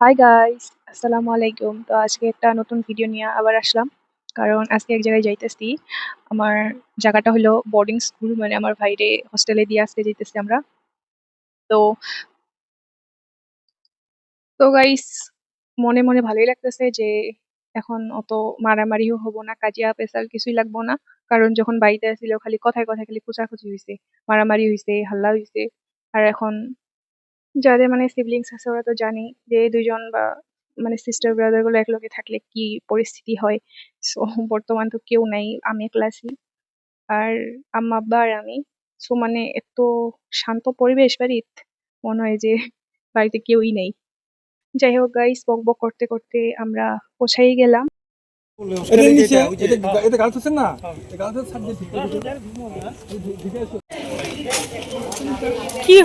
Hi guys, আসসালামু আলাইকুম। তো আজকে একটা নতুন ভিডিও নিয়ে আবার আসলাম। কারণ আজকে এক জায়গায় যাইতেছি। আমার জায়গাটা হলো বোর্ডিং স্কুল, মানে আমার ভাইরে হোস্টেলে দিয়ে আসতে যাইতেছি আমরা। তো তো গাইস, মনে মনে ভালোই লাগতেছে যে এখন অত মারামারিও হবো না, কাজিয়া পেশাল কিছুই লাগবো না। কারণ যখন বাড়িতে আসছিল খালি কথায় কথায় খালি খোঁচাখুচি হয়েছে, মারামারি হয়েছে, হাল্লা হয়েছে। আর এখন যাদের মানে সিবলিংস আছে ওরা তো জানেই যে ২ জন বা মানে সিস্টার ব্রাদার গুলো একলগে থাকলে কি পরিস্থিতি হয়। সো বর্তমান তো কেউ নাই। আমি একলা আছি। আর আম্মা, আব্বা আর আমি। সো মানে এত শান্ত পরিবেশ বাড়িত, মনে হয় যে বাড়িতে কেউই নেই। যাই হোক গাইস, বকবক করতে করতে আমরা পৌঁছাই গেলাম। এটার নিচে এটা গার্লস হোস্টেল না, গার্লস হোস্টেল সাবজেক্ট কি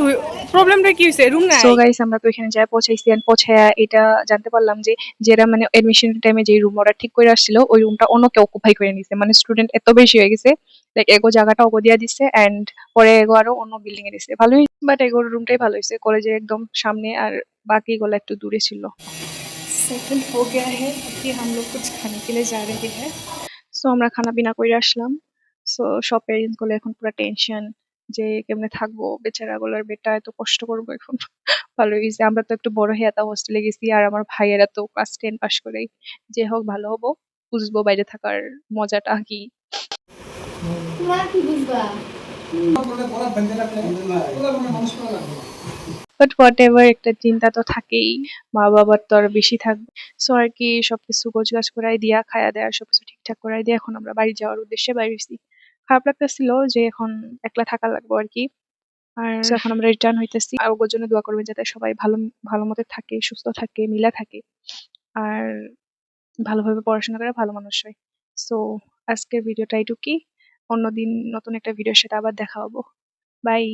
প্রবলেমটা কি হইছে? রুম সো নাই? গাইস, আমরা তো এখানে যাই পৌঁছাইছি। এন্ড পৌঁছায়া এটা জানতে পারলাম যে যারা মানে এডমিশন টাইমে যে রুম ওরা ঠিক করে আসছিল ওই রুমটা অন্য কেউ অকুপাই করে নিছে। মানে স্টুডেন্ট এত বেশি হয়ে গেছে, লাইক এগো জায়গাটা ওগো দিয়া দিছে এন্ড পরে এগো আরো অন্য বিল্ডিং এ দিছে। ভালোই, বাট এগোর রুমটাই ভালো হয়েছে, কলেজের একদম সামনে। আর বাকিগুলো একটু দূরে ছিল। सेटल हो गया है। अभी हम लोग कुछ खाने के लिए जा रहे हैं। সো আমরা খানা পিনা করে আসলাম। সো সব প্যারেন্টস গুলো এখন পুরো টেনশন যে কেমনে থাকবো, বেচারা গুলোর বেটা এত কষ্ট করবো এখন। ভালো হয়েছে, আমরা তো একটু বড় হয়ে এত হোস্টেলে গেছি। আর আমার ভাইয়েরা তো ক্লাস 10 পাস করেই। যে হোক, ভালো হবো, বুঝবো বাইরে থাকার মজাটা কি। তোমরা কি বুঝবা? বাট হোয়াট এভার, একটা চিন্তা তো থাকেই। মা বাবার তো আর বেশি থাকবে। সো আর কি, সবকিছু গোছগাছ করাই দিয়া, খায়া দেয়া সবকিছু ঠিকঠাক করাই দিয়ে এখন আমরা বাড়ি যাওয়ার উদ্দেশ্যে বাইর হইছি। খারাপ লাগতেছিল যে এখন একলা থাকা লাগবো আর কি। আর এখন আমরা রিটার্ন হইতেছি। আর ওর জন্য দোয়া করবেন যাতে সবাই ভালো ভালো মতো থাকে, সুস্থ থাকে, মিলা থাকে। আর ভালোভাবে পড়াশোনা করে ভালো মানুষ হয়। সো আজকের ভিডিওটা এইটুকুই। অন্যদিন নতুন একটা ভিডিওর সাথে আবার দেখা হবো। বাই।